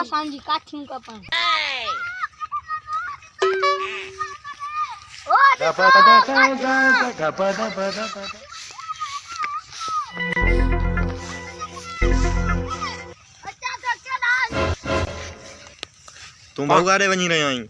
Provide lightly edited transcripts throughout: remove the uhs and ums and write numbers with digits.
Sanji काठिंग का पान तुम बहु गारे बनी रहे आई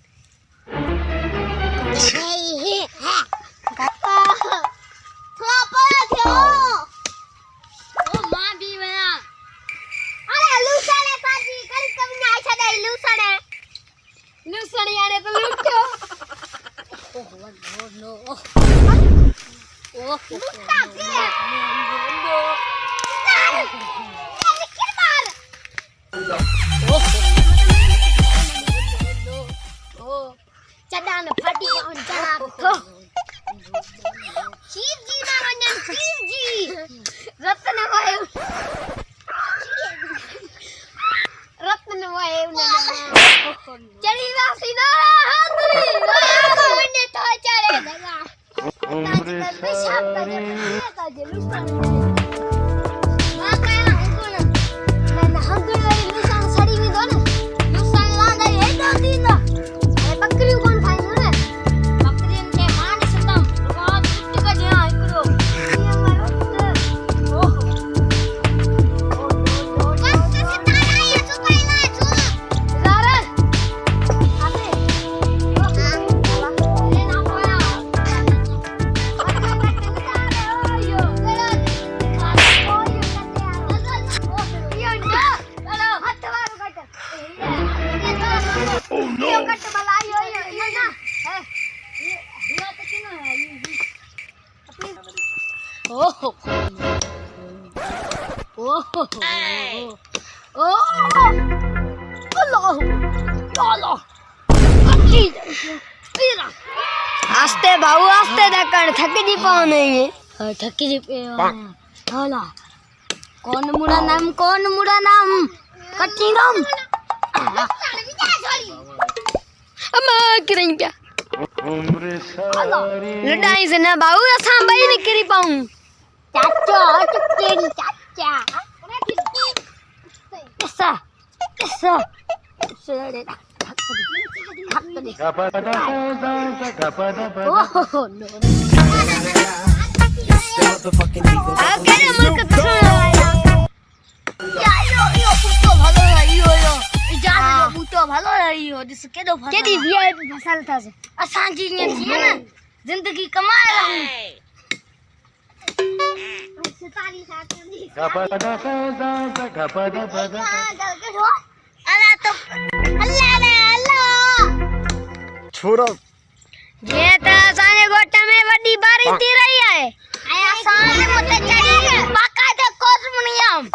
चढ़ान फाटी कौन चढ़ा तो चीज जी ना वंजन चीज जी रत्न वायु ना चली वासी ना हांदरी वने तो चढ़े लगा उम्र सारी का जलूसान ना काया हंगुन ना हंगुन वाली लूसान सड़ी में दो ना लूसान लांदा ये दो दिन ना बकरी कोण खाईन रे बकरीन के मांड सतम बहुत कुछ का जे आइकरो आस्ते बाबू आस्ते दकड़ थक जी पाने ये थक जी पे होला कौन मुड़ा नाम कच्ची नाम अम्मा किरई पे उम्र सारी लड़ाई से ना बाबू असा भाई ने करी पाऊं चाचा चुकेन चाचा ऐसा सेड़े जिंदगी कमाए छोरा ये तो साने गोटा में बड़ी बारी थी रही है आया साने मते चढ़ी बाकायदा कोसमनियम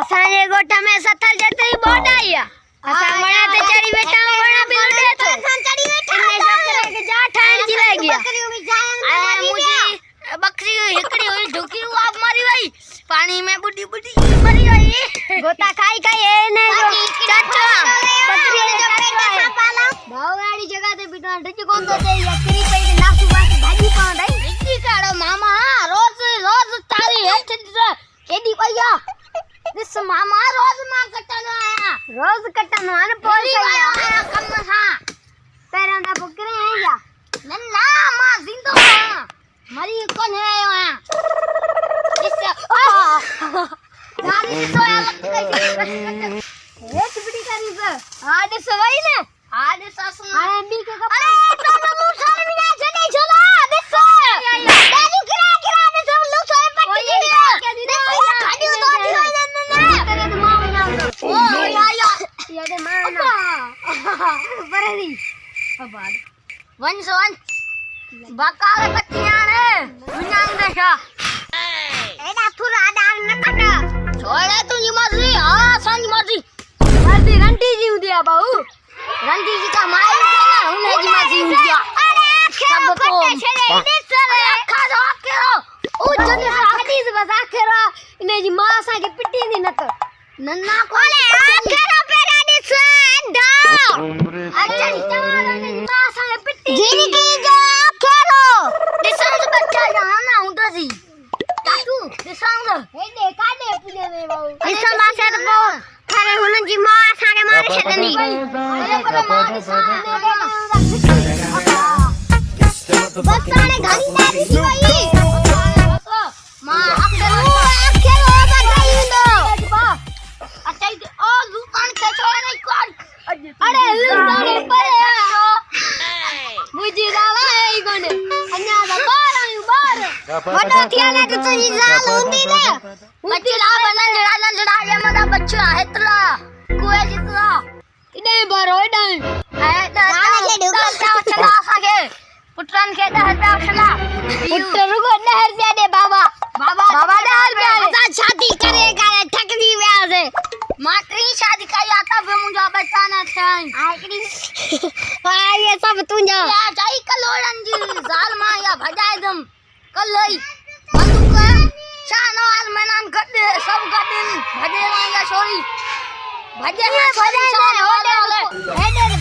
साने गोटा में सथल जतरी बोट आई असा बड़ा ते चढ़ी बैठा बड़ा बिलडे तो चढ़ी बैठा ने सकरे के जा ठाण जी रह गया आया मुझे बकरी हिकड़ी हुई ढुकी आप मरी गई पानी में बुड्ढी मरी गई गोता खाई ए ने चाचा बकरी भावगाड़ी जगह ते बिना ढज कोन तो ते यकरी पे नासु बास भाजी पांडा ढजी काड़ो मामा रोज तारी हेठ केडी पया दिस मामा रोज कटनो आने पोई आया कम हा पैरां दा बकरे आया नन्ना मां जिंदो मरी कोन है आयो दिस गाड़ी सोया हेठ बिडी करी से आ दिस वई ने आज सासू अरे बी के अरे तो लू सारे बिना चले चला देखो दादी गिरा दे सब लोग सोए पट्टी देखो खाड़ी तो दी ना तेरे तो मां ना ओ या ये दे मां ना बरेरी अब वन बकार कच्चियां ने बिनाई देखा एडा थुरा डाल न कट छोड़े तुझी मर्जी हां संग मर्जी घंटी जी दिया बाबू रंडी जी का माई ना उन्हें जी माजी हुआ अरे सब तो अरे खा दो केरो ओ जने हदीस बस आखेरा इने जी मां सा के पिटी नी नत नन्ना कोले आखेरा पेरा अरे पर मां के सामने बस आने घड़ी दादी थी भाई मां आखे लो बगाई दो अच्छा ओ दुकान के छोड़े नहीं कौन अरे लुटाने पर मुझे डाला है इगोने अन्या दा बार आयु बार वडो थियाने तो तुझी जाल होती ने बच्चा बनन जड़ा ये मदा बच्चा हेतला कुए जितला इने बारो इने ए दादा के दुकान चला सके पुत्रन के 10 रुपया चला पुत्र को 10 रुपया दे बाबा 10 रुपया बता शादी करेगा ठकनी ब्याह से मातरी शादी कई आता बे मुझे बचाना था ये सब तुझा या जाई कलोड़न जी जाल मा या भजाए दम कल लई बंदूक शानो आल मैदान गड्डे सब गड्डे भजे या छोरी भजे हेडे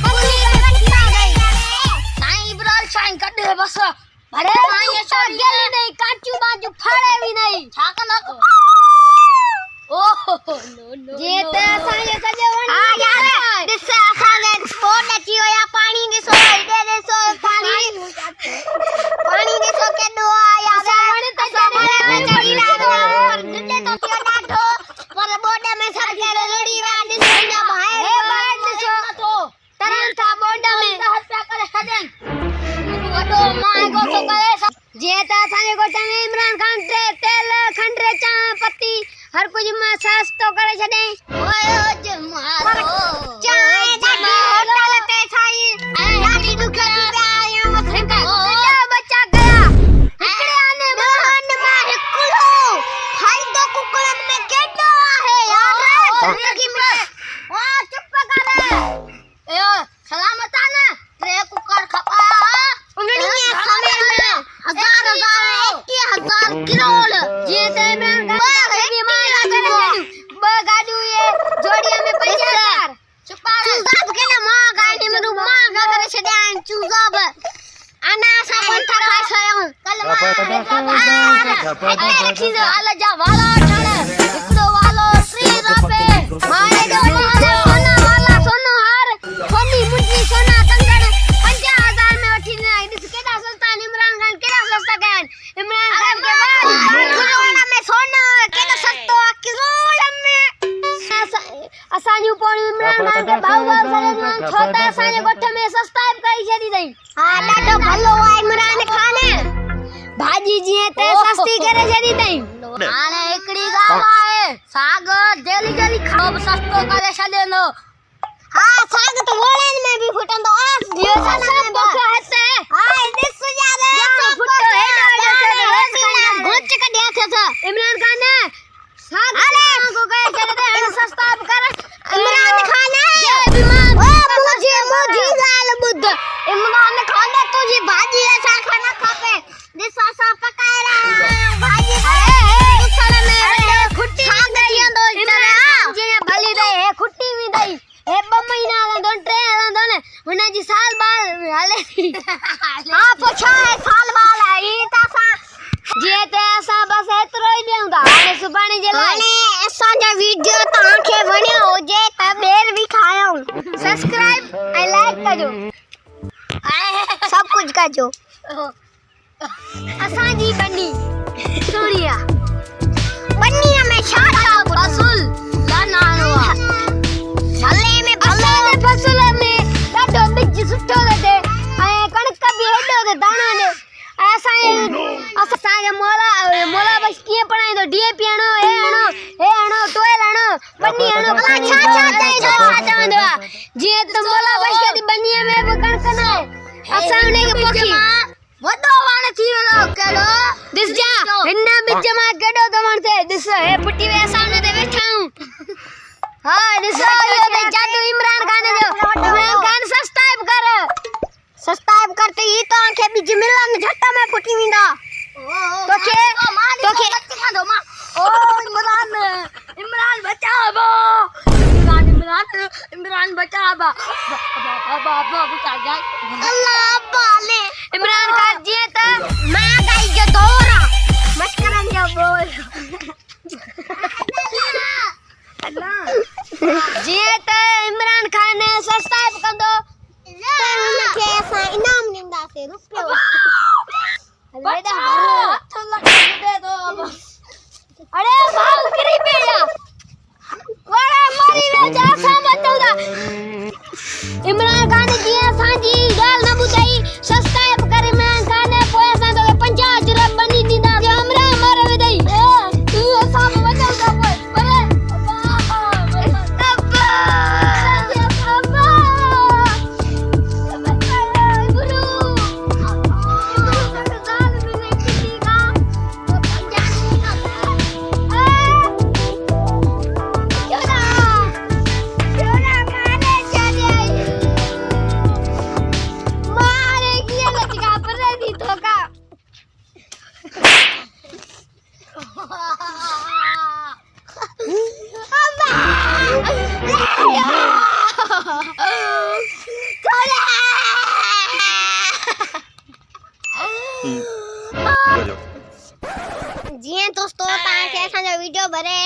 बंदी कटना गई साईं इब्राहिम साईं गड्डे बस भरे साईं छोरी गेली नहीं काचू बाजू फाड़े भी नहीं छाकन ओह नो जे ते साईं सजे वन हां यार दिस साले स्पोर्ट अची होया पानी दिसो इडे दिसो पानी दिसो के दो आया सावण ते चढ़ी चढ़ी लागो पर दिले तो थियो डाठो पर बोडे में सब के लड़ी वा दिसो ना भाई ए बात दिसो तरल था बोडे में 10 रुपया करे सदेन वडो मां को तो करे जे ता साले गोटा में इमरान खान ते तेल खंडरे चा पत्ती हर कुछ में सास तो करे छडे ओए ओ जमारो चाय दादी होटल ते छाई दादी दुख की आया मत बच्चा गया इकड़े आने मोहन में हिकुलो फायदो कुकड़न में केडो है यार जिंदगी में वाह चुप करे ए सलामत आना रे कुकर खपा उंगली के समय में 1000 करोड़ जे ते में गाडू ये जोड़िया में 50,000 चुपाड़ के ना मां गाड़ी में मां का करे छड्यान चूजाब आना सा पंथा खासयो कल अरे चीज आला जा वाला ठाणे इकड़ो वालो श्री रापे मारे जो सोना हार सोनी मुंडी सोना कंगण 50,000 में उठी नहीं दिस केडा सस्ता इमरान खान केडा सस्ता गन इमरान खान के बाद में सोना केडा सस्तो किरोड़ में असानी ऊपर इमरान खान के भाव सरे छोटा असाने गोठ में सस्ता कई छदी दई हां डाटो भलो आ इमरान खान भाजी जी ते सस्ती करे छदी दई आने एकड़ी गाल आए साग जल्दी जल्दी खाओ सस्तो करे छदे नो हां साग तो वोळन में भी फुटन तो आस दियो सब बखो हते हां दिस जादे फुटो हेडो गोच का दिया था इमरान खान ने साग को गए छदे दे सस्ता कर इमरान खान ये बीमार ओ मुझे लाल बुद्ध इमरान खान ने तुझे भाजी ऐसा खाना खापे दिसा सा पकाए रहा भाजी अरे साले में खुट्टी दिया दो चला जे भली दे है खुट्टी भी दई ए 2 महीना दोन ट्रे दोन हुने जी साल बाल हाले हां पोछा है साल बाल है ई ता सा जे ते असा बस एतरो ही देउंदा हाले सुबाणी जे लाने असा जा वीडियो ताके वणियो होजे त बेर भी खायो सब्सक्राइब आई लाइक कजो सब कुछ कजो असा जी बन्नी सुनिया बन्नी में छाता रसूल लाना हुआ भले में फसल में डाडो बिज सुठो दे ए कणक भी हेडो दे दाना दे असा मोला बस किए पढ़ाई तो डीएपी आनो ए आनो टोयल आनो बन्नी आनो छा दे जे तो मोला बस के बन्नी में कणक ना असाने के पखी वडो वाने थी लो केडो दिस जा इन्ना बिच में केडो तमन से दिस ए पुटी वे सामने दे बैठा हूं हां दिस ये दे जादू इमरान खान सब्सक्राइब करते ही तो आंखें बीच मिलन झट्टा में फुटी विंदा तो के खा दो मां ओ इमरान बचाओ इमरान बचाओ बाबा बचा जाए अल्लाह बाले इमरान खान जी त मैं गई जो दोरा मस्करन जो बोल जी त इमरान खान ने सब्सक्राइब कंदो उनखे असां इनाम ॾींदासीं रुपयो बेटा हथ लगा दे दो अरे भाऊ किरी पेया वड़ा मरी वे जा समझदा इमरान खान जी असांजी ॻाल्हि न ॿुधाई सब्सक्राइब करे इमरान खान पोइ असां तोखे 50 रुपया बनी ॾींदा हमरा मारे विधई तू असां वञो था भले जी दोस्तों तव्हांखे असांजो वीडियो भरे